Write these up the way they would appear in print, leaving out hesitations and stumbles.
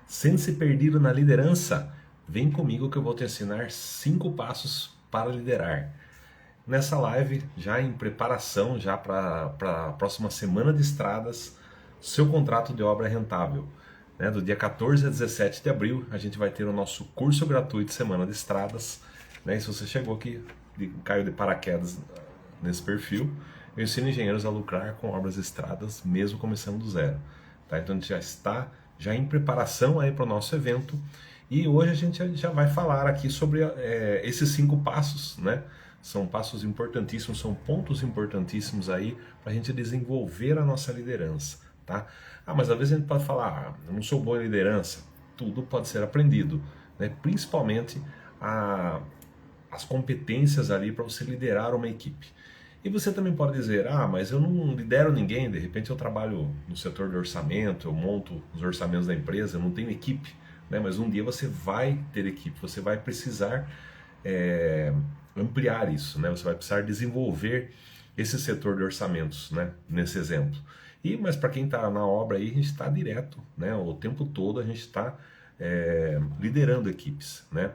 Sente-se perdido na liderança? Vem comigo que eu vou te ensinar 5 passos para liderar. Nessa live, já em preparação já para a próxima semana de estradas, seu contrato de obra rentável. Né? Do dia 14 a 17 de abril, a gente vai ter o nosso curso gratuito Semana de Estradas. Né? E se você chegou aqui, caiu de paraquedas nesse perfil, eu ensino engenheiros a lucrar com obras de estradas, mesmo começando do zero. Tá? Então a gente já está em preparação aí para o nosso evento, e hoje a gente já vai falar aqui sobre esses 5 passos, né? São passos importantíssimos, são pontos importantíssimos aí para a gente desenvolver a nossa liderança, tá? Mas às vezes a gente pode falar, eu não sou boa em liderança. Tudo pode ser aprendido, né? Principalmente as competências ali para você liderar uma equipe. E você também pode dizer, mas eu não lidero ninguém, de repente eu trabalho no setor de orçamento, eu monto os orçamentos da empresa, eu não tenho equipe, né? Mas um dia você vai ter equipe, você vai precisar ampliar isso, né? Você vai precisar desenvolver esse setor de orçamentos, né? Nesse exemplo. Mas para quem está na obra aí, a gente está direto, né? O tempo todo a gente está liderando equipes, né?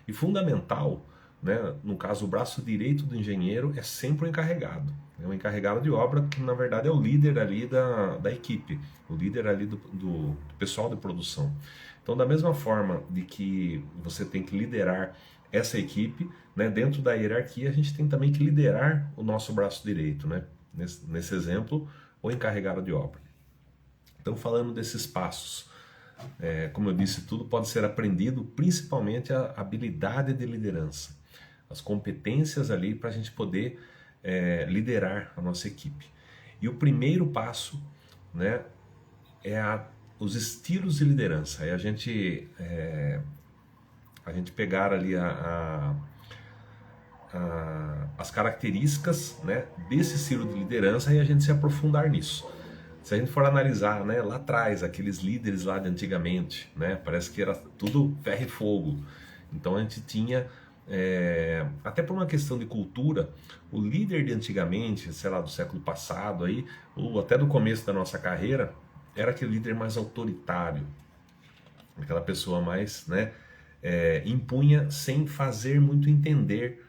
E fundamental, né? No caso, o braço direito do engenheiro é sempre o encarregado. O encarregado de obra, que na verdade é o líder ali da equipe, o líder ali do pessoal de produção. Então, da mesma forma de que você tem que liderar essa equipe, né, dentro da hierarquia, a gente tem também que liderar o nosso braço direito, né? Nesse exemplo, o encarregado de obra. Então, falando desses passos, como eu disse, tudo pode ser aprendido, principalmente a habilidade de liderança, as competências ali para a gente poder liderar a nossa equipe. E o primeiro passo, né, é os estilos de liderança. É a gente pegar ali as características, né, desse estilo de liderança e a gente se aprofundar nisso. Se a gente for analisar, né, lá atrás, aqueles líderes lá de antigamente, né, parece que era tudo ferro e fogo. Então a gente tinha, até por uma questão de cultura, o líder de antigamente, sei lá, do século passado, aí, ou até do começo da nossa carreira, era aquele líder mais autoritário, aquela pessoa mais, né, impunha sem fazer muito entender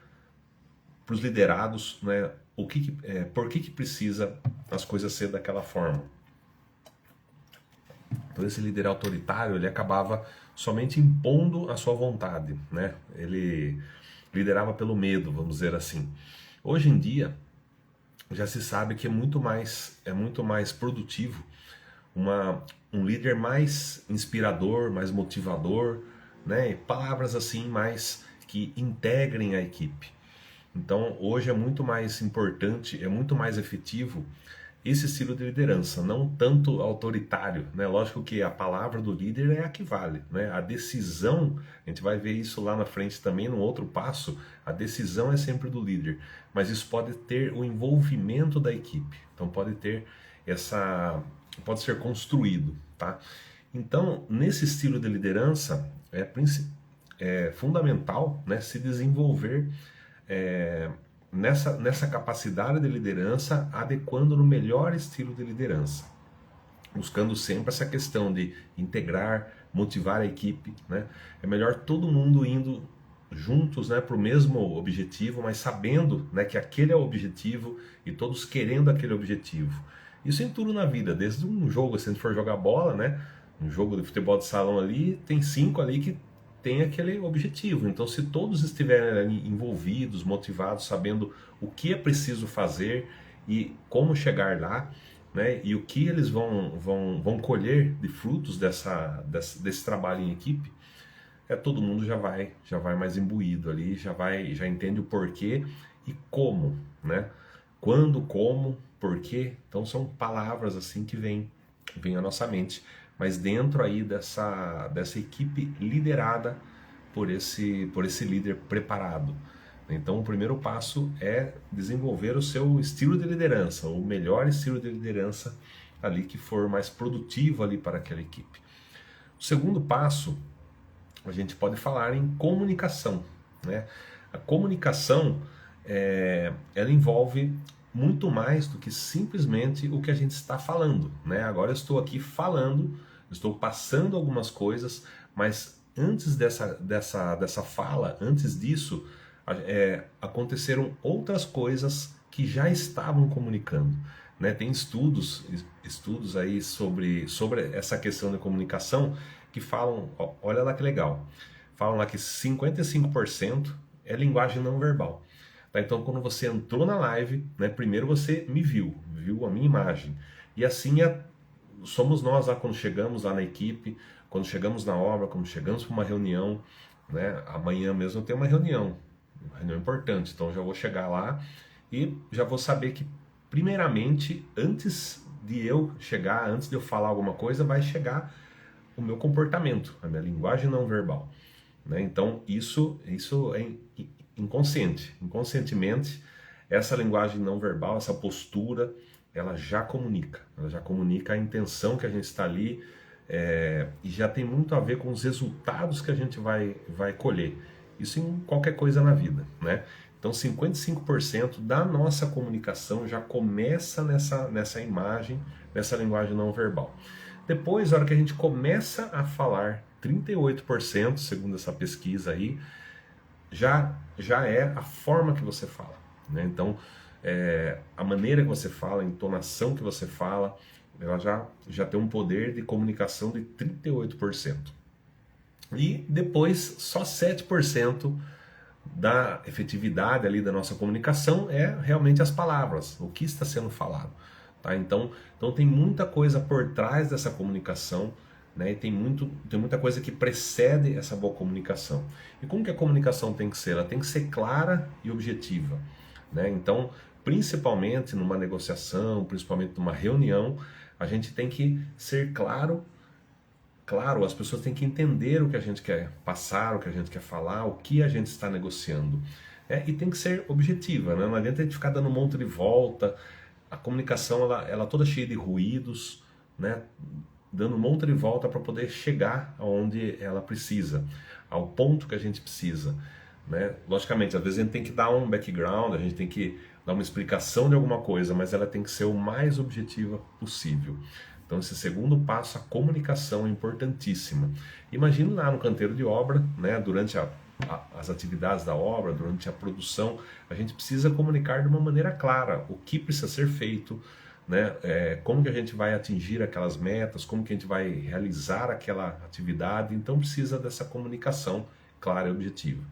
para os liderados, né, por que precisa as coisas ser daquela forma. Então esse líder autoritário, ele acabava somente impondo a sua vontade, né? Ele liderava pelo medo, vamos dizer assim. Hoje em dia já se sabe que é muito mais produtivo um líder mais inspirador, mais motivador, né? E palavras assim mais que integrem a equipe. Então, hoje é muito mais importante, é muito mais efetivo esse estilo de liderança, não tanto autoritário, né? Lógico que a palavra do líder é a que vale, né? A decisão, a gente vai ver isso lá na frente também, no outro passo, a decisão é sempre do líder, mas isso pode ter o envolvimento da equipe, então pode ser construído, tá? Então, nesse estilo de liderança, é fundamental, né, se desenvolver nessa capacidade de liderança, adequando no melhor estilo de liderança, buscando sempre essa questão de integrar, motivar a equipe, né? É melhor todo mundo indo juntos, né, para o mesmo objetivo, mas sabendo, né, que aquele é o objetivo e todos querendo aquele objetivo. Isso em tudo na vida, desde um jogo, se a gente for jogar bola, né, um jogo de futebol de salão ali, tem 5 ali que tem aquele objetivo. Então, se todos estiverem ali envolvidos, motivados, sabendo o que é preciso fazer e como chegar lá, né, e o que eles vão colher de frutos desse trabalho em equipe, todo mundo já vai mais imbuído ali, já entende o porquê e como, né? Quando, como, porquê. Então são palavras assim que vêm à nossa mente, mas dentro aí dessa equipe liderada por esse líder preparado. Então o primeiro passo é desenvolver o seu estilo de liderança, o melhor estilo de liderança ali que for mais produtivo ali para aquela equipe. O segundo passo, a gente pode falar em comunicação, né? A comunicação, ela envolve muito mais do que simplesmente o que a gente está falando, né? Agora eu estou aqui falando, estou passando algumas coisas, mas antes dessa fala, antes disso, aconteceram outras coisas que já estavam comunicando. Né? Tem estudos aí sobre essa questão da comunicação que falam, olha lá que legal, falam lá que 55% é linguagem não verbal. Tá? Então, quando você entrou na live, né, primeiro você me viu a minha imagem. E assim somos nós lá quando chegamos lá na equipe, quando chegamos na obra, quando chegamos para uma reunião, né? Amanhã mesmo eu tenho uma reunião importante, então já vou chegar lá e já vou saber que, primeiramente, antes de eu chegar, antes de eu falar alguma coisa, vai chegar o meu comportamento, a minha linguagem não verbal. Né? Então, isso é inconscientemente, essa linguagem não verbal, essa postura, ela já comunica a intenção que a gente está ali, e já tem muito a ver com os resultados que a gente vai colher. Isso em qualquer coisa na vida, né? Então 55% da nossa comunicação já começa nessa imagem, nessa linguagem não verbal. Depois, na hora que a gente começa a falar, 38%, segundo essa pesquisa aí, já é a forma que você fala. Né? Então, a maneira que você fala, a entonação que você fala, ela já tem um poder de comunicação de 38%. E depois, só 7% da efetividade ali da nossa comunicação é realmente as palavras, o que está sendo falado. Tá? Então tem muita coisa por trás dessa comunicação, né? E tem muita coisa que precede essa boa comunicação. E como que a comunicação tem que ser? Ela tem que ser clara e objetiva. Né? Então, principalmente numa negociação, principalmente numa reunião, a gente tem que ser claro, as pessoas têm que entender o que a gente quer passar, o que a gente quer falar, o que a gente está negociando. E tem que ser objetiva, né? Não adianta a gente ficar dando um monte de volta. A comunicação, ela toda cheia de ruídos, né? Dando um monte de volta para poder chegar aonde ela precisa, ao ponto que a gente precisa. Né? Logicamente, às vezes a gente tem que dar um background, a gente tem que dar uma explicação de alguma coisa, mas ela tem que ser o mais objetiva possível. Então esse segundo passo, a comunicação, é importantíssima. Imagine lá no canteiro de obra, né, durante as atividades da obra, durante a produção, a gente precisa comunicar de uma maneira clara o que precisa ser feito, né, como que a gente vai atingir aquelas metas, como que a gente vai realizar aquela atividade. Então precisa dessa comunicação clara e objetiva.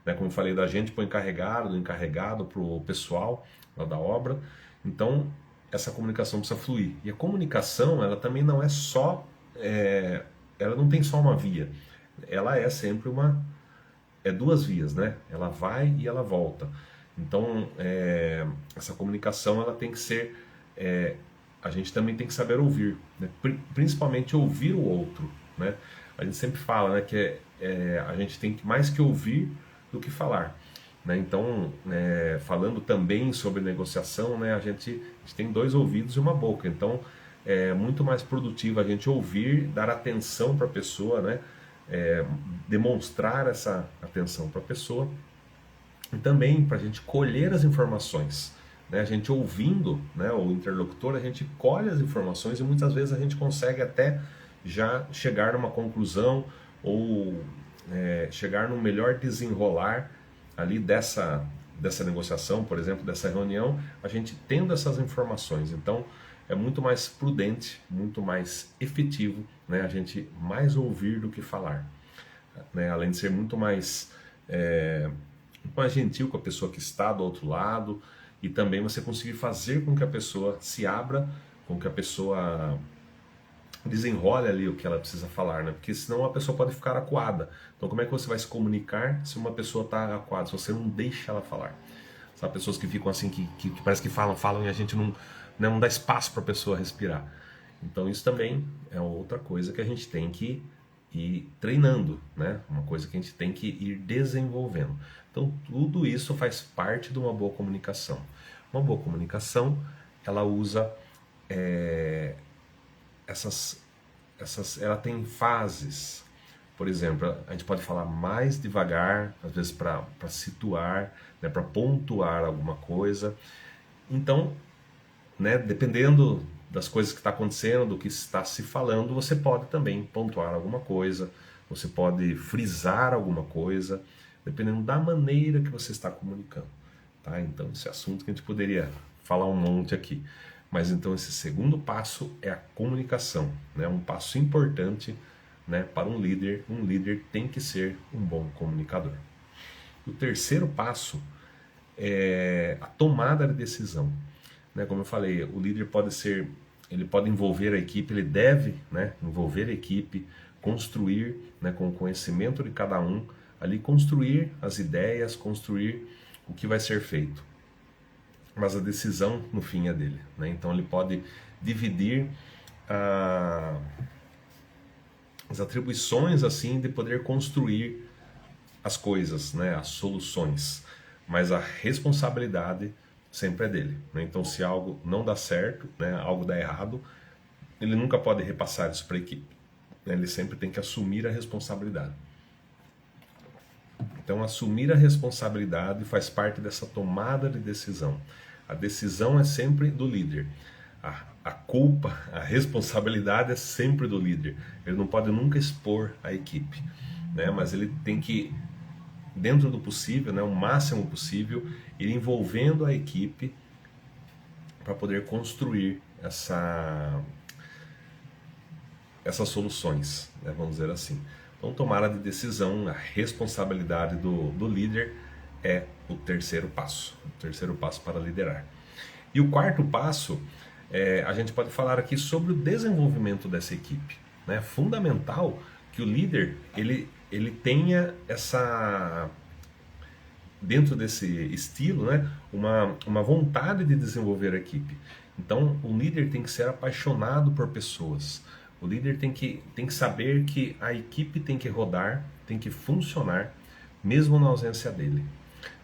Né, como eu falei, da gente para o encarregado, do encarregado para o pessoal lá da obra. Então essa comunicação precisa fluir. E a comunicação, ela também não é só, ela não tem só uma via. Ela é sempre duas vias, né? Ela vai e ela volta. Então, essa comunicação, ela tem que ser, a gente também tem que saber ouvir, né? Principalmente ouvir o outro, né? A gente sempre fala, né, que a gente tem que mais que ouvir do que falar. Né? Então, falando também sobre negociação, né, a gente tem dois ouvidos e uma boca. Então, é muito mais produtivo a gente ouvir, dar atenção para a pessoa, né, demonstrar essa atenção para a pessoa, e também para a gente colher as informações. Né? A gente ouvindo, né, o interlocutor, a gente colhe as informações e muitas vezes a gente consegue até já chegar numa conclusão ou chegar num melhor desenrolar ali dessa negociação, por exemplo, dessa reunião, a gente tendo essas informações. Então, é muito mais prudente, muito mais efetivo, né, a gente mais ouvir do que falar. Né, além de ser muito mais gentil com a pessoa que está do outro lado, e também você conseguir fazer com que a pessoa se abra, com que a pessoa desenrole ali o que ela precisa falar, né? Porque senão a pessoa pode ficar acuada. Então como é que você vai se comunicar se uma pessoa está acuada, se você não deixa ela falar? Sabe, pessoas que ficam assim, que parece que falam e a gente não dá espaço para a pessoa respirar. Então isso também é outra coisa que a gente tem que ir treinando, né? Uma coisa que a gente tem que ir desenvolvendo. Então tudo isso faz parte de uma boa comunicação. Uma boa comunicação, ela usa ela tem fases. Por exemplo, a gente pode falar mais devagar, às vezes para situar, né, para pontuar alguma coisa. Então, né, dependendo das coisas que está acontecendo, do que está se falando, você pode também pontuar alguma coisa, você pode frisar alguma coisa, dependendo da maneira que você está comunicando. Tá? Então, esse assunto que a gente poderia falar um monte aqui. Mas então esse segundo passo é a comunicação, né? Um passo importante, né, para um líder. Um líder tem que ser um bom comunicador. O terceiro passo é a tomada de decisão. Né? Como eu falei, o líder ele pode envolver a equipe, ele deve, né, envolver a equipe, construir, né, com o conhecimento de cada um, ali construir as ideias, construir o que vai ser feito. Mas a decisão no fim é dele, né? Então ele pode dividir as atribuições assim de poder construir as coisas, né, as soluções, mas a responsabilidade sempre é dele, né? Então se algo não dá certo, né, algo dá errado, ele nunca pode repassar isso para a equipe, né? Ele sempre tem que assumir a responsabilidade. Então assumir a responsabilidade faz parte dessa tomada de decisão. A decisão é sempre do líder. A culpa, a responsabilidade é sempre do líder. Ele não pode nunca expor a equipe, né? Mas ele tem que, dentro do possível, né, o máximo possível, ir envolvendo a equipe para poder construir essas soluções, né, vamos dizer assim. Então, tomada de decisão, a responsabilidade do líder é o terceiro passo para liderar. E o quarto passo, a gente pode falar aqui sobre o desenvolvimento dessa equipe. Né? É fundamental que o líder ele tenha dentro desse estilo, né, uma vontade de desenvolver a equipe. Então, o líder tem que ser apaixonado por pessoas. O líder tem que saber que a equipe tem que rodar, tem que funcionar, mesmo na ausência dele.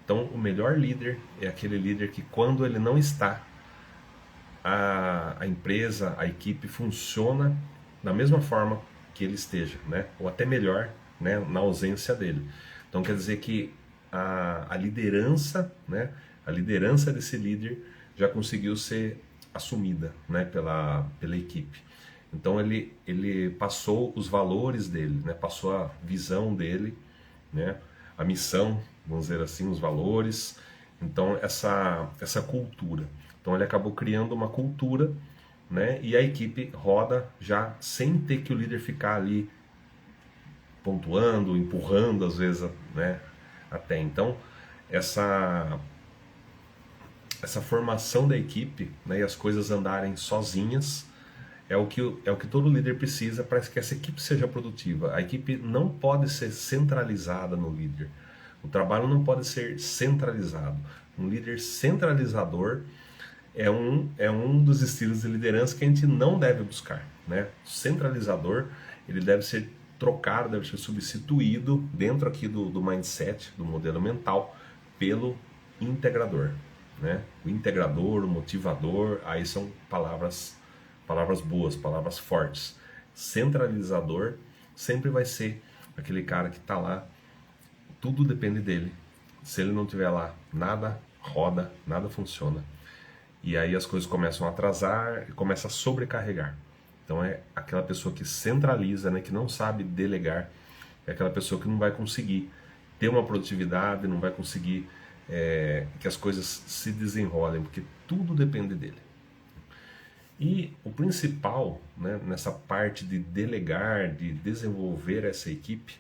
Então, o melhor líder é aquele líder que, quando ele não está, a empresa, a equipe funciona da mesma forma que ele esteja, né? Ou até melhor, né, na ausência dele. Então, quer dizer que a liderança, né, a liderança desse líder já conseguiu ser assumida, né, pela equipe. Então ele passou os valores dele, né, passou a visão dele, né, a missão, vamos dizer assim, os valores. Então essa cultura. Então ele acabou criando uma cultura, né, e a equipe roda já sem ter que o líder ficar ali pontuando, empurrando às vezes, né, até. Então essa formação da equipe, né, e as coisas andarem sozinhas é o que todo líder precisa para que essa equipe seja produtiva. A equipe não pode ser centralizada no líder. O trabalho não pode ser centralizado. Um líder centralizador é um dos estilos de liderança que a gente não deve buscar, né? Centralizador, ele deve ser trocado, deve ser substituído dentro aqui do mindset, do modelo mental, pelo integrador, né? O integrador, o motivador, aí são palavras boas, palavras fortes. Centralizador sempre vai ser aquele cara que está lá, tudo depende dele. Se ele não estiver lá, nada roda, nada funciona. E aí as coisas começam a atrasar e começa a sobrecarregar. Então é aquela pessoa que centraliza, né, que não sabe delegar, é aquela pessoa que não vai conseguir ter uma produtividade, não vai conseguir que as coisas se desenrolem, porque tudo depende dele. E o principal, né, nessa parte de delegar, de desenvolver essa equipe,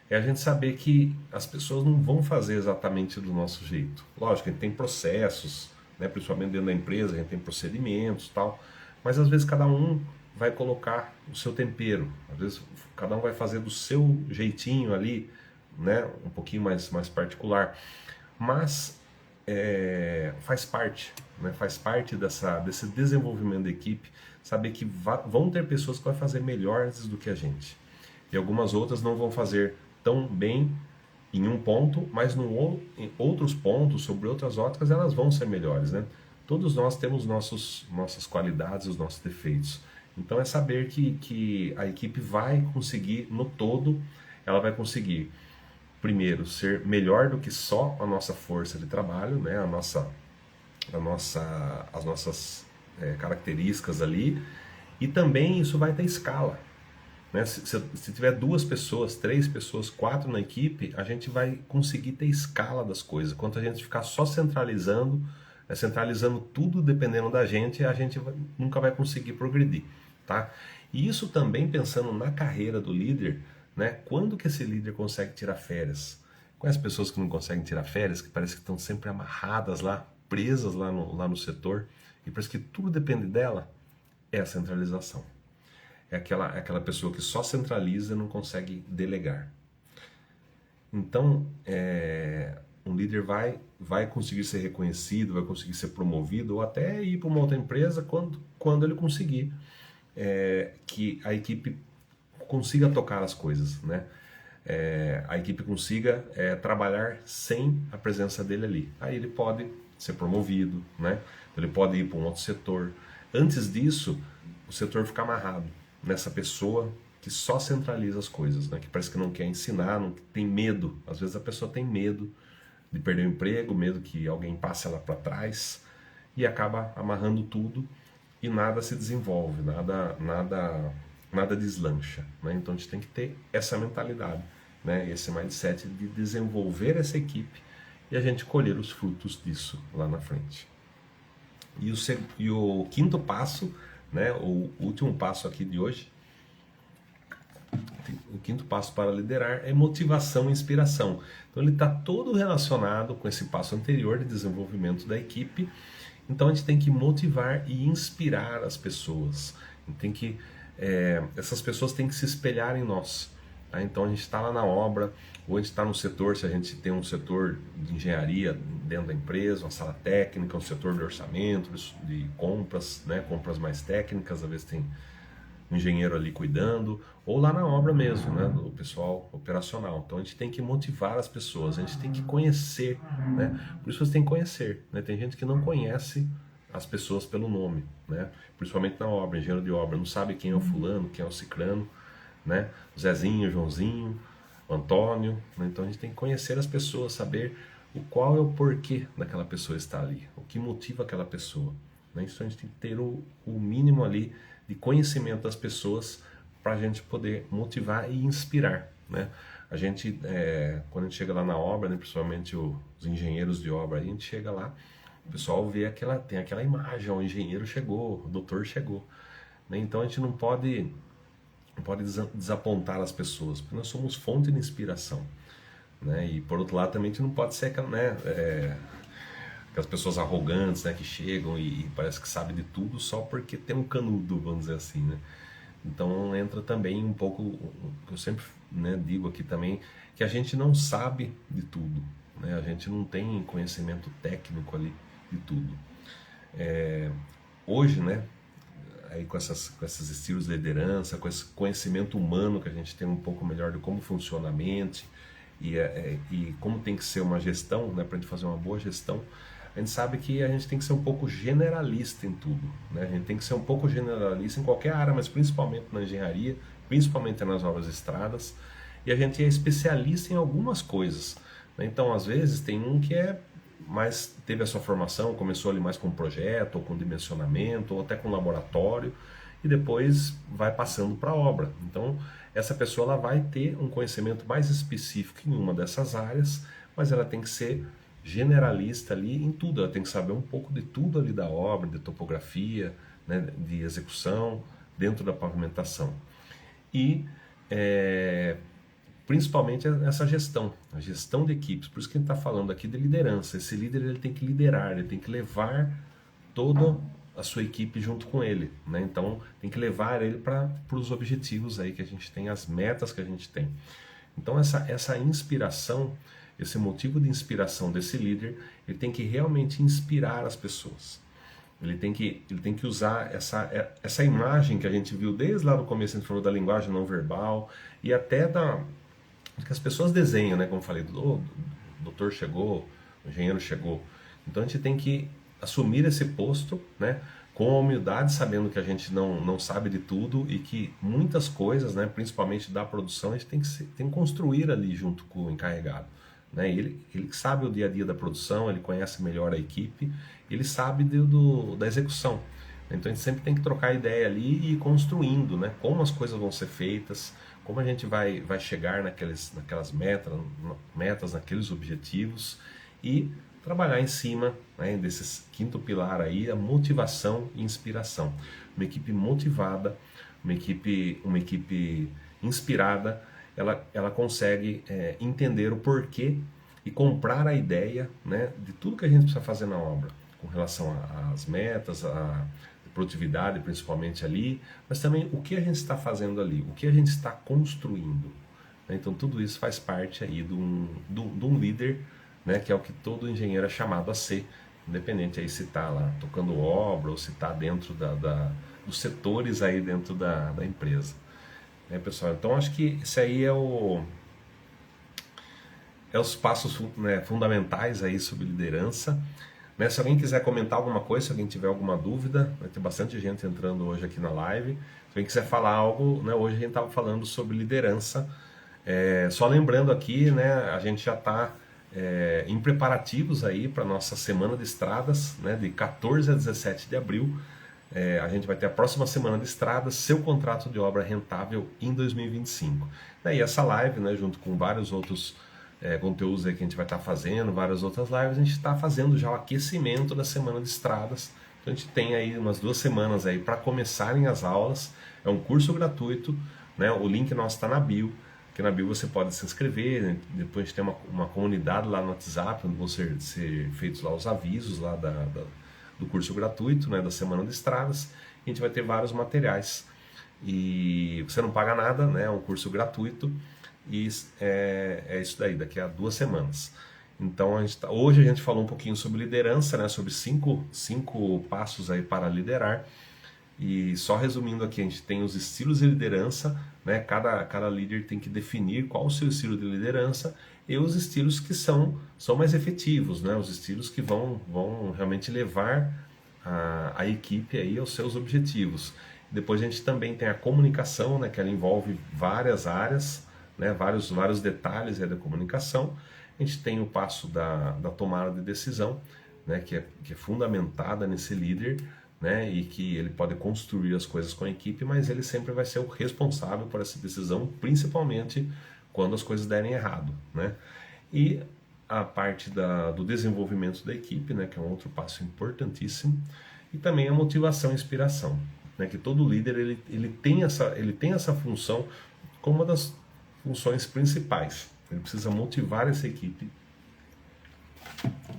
é a gente saber que as pessoas não vão fazer exatamente do nosso jeito. Lógico, a gente tem processos, né, principalmente dentro da empresa, a gente tem procedimentos e tal, mas às vezes cada um vai colocar o seu tempero, às vezes cada um vai fazer do seu jeitinho ali, né, um pouquinho mais particular, mas faz parte, né, faz parte desse desenvolvimento da equipe, saber que vão ter pessoas que vão fazer melhores do que a gente, e algumas outras não vão fazer tão bem em um ponto, mas em outros pontos, sobre outras óticas, elas vão ser melhores, né? Todos nós temos nossas qualidades, os nossos defeitos. Então é saber que a equipe vai conseguir, no todo, ela vai conseguir, primeiro, ser melhor do que só a nossa força de trabalho, né? As nossas características ali, e também isso vai ter escala. Né? Se tiver 2 pessoas, 3 pessoas, 4 na equipe, a gente vai conseguir ter escala das coisas. Quanto a gente ficar só centralizando, centralizando tudo dependendo da gente, a gente nunca vai conseguir progredir. Tá? E isso também pensando na carreira do líder, né? Quando que esse líder consegue tirar férias? Conhece pessoas que não conseguem tirar férias, que parece que estão sempre amarradas lá, presas lá no setor, e parece que tudo depende dela? É a centralização. É aquela pessoa que só centraliza e não consegue delegar. Então, um líder vai conseguir ser reconhecido, vai conseguir ser promovido, ou até ir para uma outra empresa quando ele conseguir que a equipe consiga tocar as coisas, né? A equipe consiga trabalhar sem a presença dele ali. Aí ele pode ser promovido, né? Ele pode ir para um outro setor. Antes disso, o setor fica amarrado nessa pessoa que só centraliza as coisas, né? Que parece que não quer ensinar, não tem medo. Às vezes a pessoa tem medo de perder o emprego, medo que alguém passe ela para trás e acaba amarrando tudo e nada se desenvolve, nada deslancha, né? Então a gente tem que ter essa mentalidade, né? Esse mindset de desenvolver essa equipe e a gente colher os frutos disso lá na frente. E o quinto passo, né? O último passo aqui de hoje, o quinto passo para liderar é motivação e inspiração. Então ele está todo relacionado com esse passo anterior de desenvolvimento da equipe. Então a gente tem que motivar e inspirar as pessoas. Essas pessoas têm que se espelhar em nós. Tá? Então a gente está lá na obra, ou a gente está no setor, se a gente tem um setor de engenharia dentro da empresa, uma sala técnica, um setor de orçamento, de compras, né? Compras mais técnicas, às vezes tem um engenheiro ali cuidando, ou lá na obra mesmo, né? Do pessoal operacional. Então a gente tem que motivar as pessoas, a gente tem que conhecer, né? Por isso você tem que conhecer, né? Tem gente que não conhece as pessoas pelo nome, né? Principalmente na obra, engenheiro de obra, não sabe quem é o fulano, quem é o cicrano, né? O Zezinho, o Joãozinho, o Antônio, né? Então a gente tem que conhecer as pessoas, saber qual é o porquê daquela pessoa estar ali, o que motiva aquela pessoa, né? Isso a gente tem que ter o mínimo ali de conhecimento das pessoas para a gente poder motivar e inspirar, né? A gente, quando a gente chega lá na obra, né, principalmente os engenheiros de obra, a gente chega lá, o pessoal vê tem aquela imagem, o engenheiro chegou, o doutor chegou, né? Então a gente não pode desapontar as pessoas, porque nós somos fonte de inspiração, né? E por outro lado também a gente não pode ser aquelas pessoas arrogantes, né, que chegam e parece que sabe de tudo só porque tem um canudo, vamos dizer assim, né? Então entra também um pouco o que eu sempre, né, digo aqui também, que a gente não sabe de tudo, né? A gente não tem conhecimento técnico ali de tudo. Hoje, né, aí com esses estilos de liderança, com esse conhecimento humano que a gente tem um pouco melhor de como funciona a mente e como tem que ser uma gestão, né, para a gente fazer uma boa gestão, a gente sabe que a gente tem que ser um pouco generalista em tudo, né? A gente tem que ser um pouco generalista em qualquer área, mas principalmente na engenharia, principalmente nas obras de estradas, e a gente é especialista em algumas coisas, né? Então, às vezes, tem um que teve a sua formação, começou ali mais com projeto, ou com dimensionamento, ou até com laboratório, e depois vai passando para a obra. Então, essa pessoa ela vai ter um conhecimento mais específico em uma dessas áreas, mas ela tem que ser generalista ali em tudo, ela tem que saber um pouco de tudo ali da obra, de topografia, né, de execução, dentro da pavimentação. E principalmente essa gestão, a gestão de equipes, por isso que a gente está falando aqui de liderança. Esse líder ele tem que liderar, ele tem que levar toda a sua equipe junto com ele, né? Então tem que levar ele para os objetivos aí que a gente tem, as metas que a gente tem. Então essa inspiração, esse motivo de inspiração desse líder, ele tem que realmente inspirar as pessoas. Ele tem que usar essa imagem que a gente viu desde lá no começo, a gente falou da linguagem não verbal e até que as pessoas desenham, né? Como eu falei, o doutor chegou, o engenheiro chegou. Então a gente tem que assumir esse posto, né? Com humildade, sabendo que a gente não sabe de tudo e que muitas coisas, né? Principalmente da produção, a gente tem que construir ali junto com o encarregado. Né? Ele sabe o dia a dia da produção, ele conhece melhor a equipe, ele sabe da execução. Então a gente sempre tem que trocar ideia ali e ir construindo, né? Como as coisas vão ser feitas, como a gente vai chegar naquelas metas, naqueles objetivos e trabalhar em cima, né, desse quinto pilar aí, a motivação e inspiração. Uma equipe motivada, uma equipe inspirada, ela consegue entender o porquê e comprar a ideia, né, de tudo que a gente precisa fazer na obra, com relação às metas, a produtividade principalmente ali, mas também o que a gente está fazendo ali, o que a gente está construindo. Né? Então tudo isso faz parte aí de um líder, né, que é o que todo engenheiro é chamado a ser, independente aí se está lá tocando obra ou se está dentro dos setores aí dentro da empresa. Né, pessoal? Então acho que esse aí é os passos, né, fundamentais aí sobre liderança. Né, se alguém quiser comentar alguma coisa, se alguém tiver alguma dúvida, vai ter bastante gente entrando hoje aqui na live. Se alguém quiser falar algo, né, hoje a gente estava falando sobre liderança. Só lembrando aqui, né, a gente já está em preparativos aí para nossa semana de estradas, né, de 14 a 17 de abril. A gente vai ter a próxima semana de estradas, seu contrato de obra rentável em 2025. E essa live, né, junto com vários outros conteúdos aí que a gente vai estar fazendo, várias outras lives, a gente está fazendo já o aquecimento da semana de estradas. Então a gente tem aí umas 2 semanas aí para começarem as aulas. É um curso gratuito, né? O link nosso está na bio, que na bio você pode se inscrever, né? Depois a gente tem uma comunidade lá no WhatsApp, onde vão ser feitos lá os avisos lá do curso gratuito, né? Da semana de estradas. A gente vai ter vários materiais e você não paga nada, né? É um curso gratuito. E é isso daí, daqui a 2 semanas. Então hoje a gente falou um pouquinho sobre liderança, né, sobre cinco passos aí para liderar. E só resumindo aqui, a gente tem os estilos de liderança, né, cada líder tem que definir qual o seu estilo de liderança e os estilos que são mais efetivos, né, os estilos que vão realmente levar a equipe aí aos seus objetivos. Depois a gente também tem a comunicação, né, que ela envolve várias áreas, né, vários detalhes da comunicação. A gente tem o passo da tomada de decisão, né, que é fundamentada nesse líder, né, e que ele pode construir as coisas com a equipe, mas ele sempre vai ser o responsável por essa decisão, principalmente quando as coisas derem errado. Né? E a parte do desenvolvimento da equipe, né, que é um outro passo importantíssimo, e também a motivação e inspiração, né, que todo líder ele tem essa função como uma das funções principais. Ele precisa motivar essa equipe,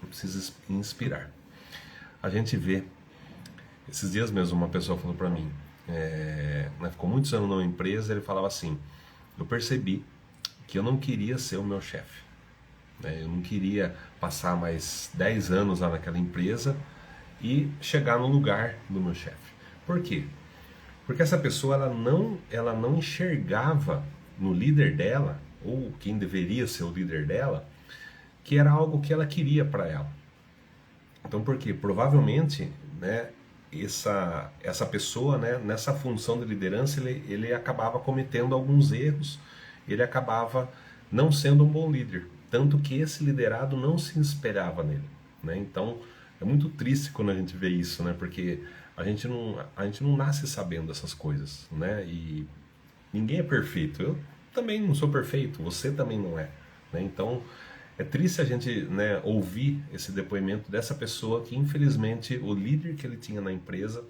precisa inspirar. A gente vê, esses dias mesmo uma pessoa falou para mim, ficou muitos anos numa empresa, ele falava assim, eu percebi que eu não queria ser o meu chefe, né? Eu não queria passar mais 10 anos lá naquela empresa e chegar no lugar do meu chefe. Por quê? Porque essa pessoa ela não enxergava no líder dela, ou quem deveria ser o líder dela, que era algo que ela queria para ela. Então, por quê? Provavelmente, né, essa pessoa, né, nessa função de liderança, ele acabava cometendo alguns erros, ele acabava não sendo um bom líder, tanto que esse liderado não se espelhava nele. Né? Então, é muito triste quando a gente vê isso, né, porque a gente não nasce sabendo essas coisas, né, e ninguém é perfeito. Eu também não sou perfeito, você também não é. Né? Então, é triste a gente, né, ouvir esse depoimento dessa pessoa que, infelizmente, o líder que ele tinha na empresa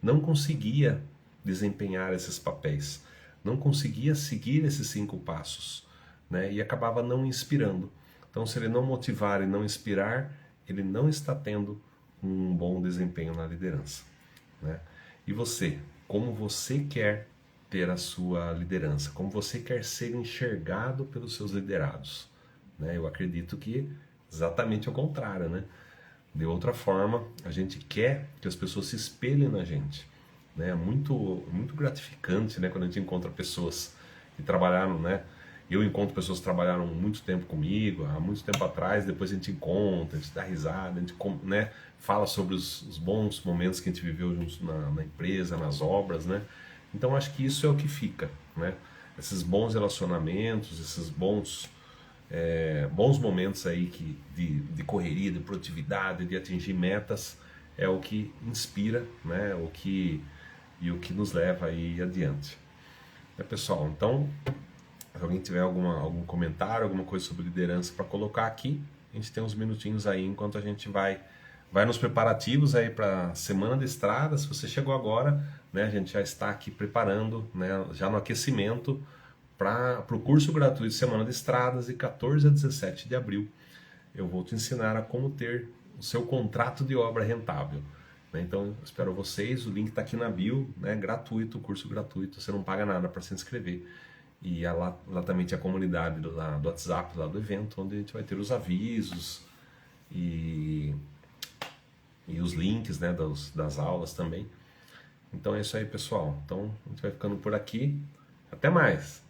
não conseguia desempenhar esses papéis, não conseguia seguir esses 5 passos, né, e acabava não inspirando. Então, se ele não motivar e não inspirar, ele não está tendo um bom desempenho na liderança. Né? E você, como você quer ter a sua liderança, como você quer ser enxergado pelos seus liderados? Né? Eu acredito que exatamente o contrário, né? De outra forma, a gente quer que as pessoas se espelhem na gente. Né? É muito gratificante, né, quando a gente encontra pessoas que trabalharam, né? Eu encontro pessoas que trabalharam muito tempo comigo, há muito tempo atrás, depois a gente encontra, a gente dá risada, a gente, né, fala sobre os bons momentos que a gente viveu juntos na empresa, nas obras, né? Então acho que isso é o que fica, né? Esses bons relacionamentos, esses bons momentos aí de correria, de produtividade, de atingir metas, é o que inspira, né? O que nos leva aí adiante. Pessoal, então, se alguém tiver algum comentário, alguma coisa sobre liderança para colocar aqui, a gente tem uns minutinhos aí enquanto a gente vai nos preparativos aí para a semana de estrada. Se você chegou agora, né, a gente já está aqui preparando, né, já no aquecimento para o curso gratuito de Semana de Estradas, de 14 a 17 de abril. Eu vou te ensinar a como ter o seu contrato de obra rentável. Então, espero vocês. O link está aqui na bio, né? Gratuito, curso gratuito. Você não paga nada para se inscrever. E lá também tem a comunidade do WhatsApp, lá do evento, onde a gente vai ter os avisos e os links, né, das aulas também. Então é isso aí, pessoal. Então, a gente vai ficando por aqui. Até mais!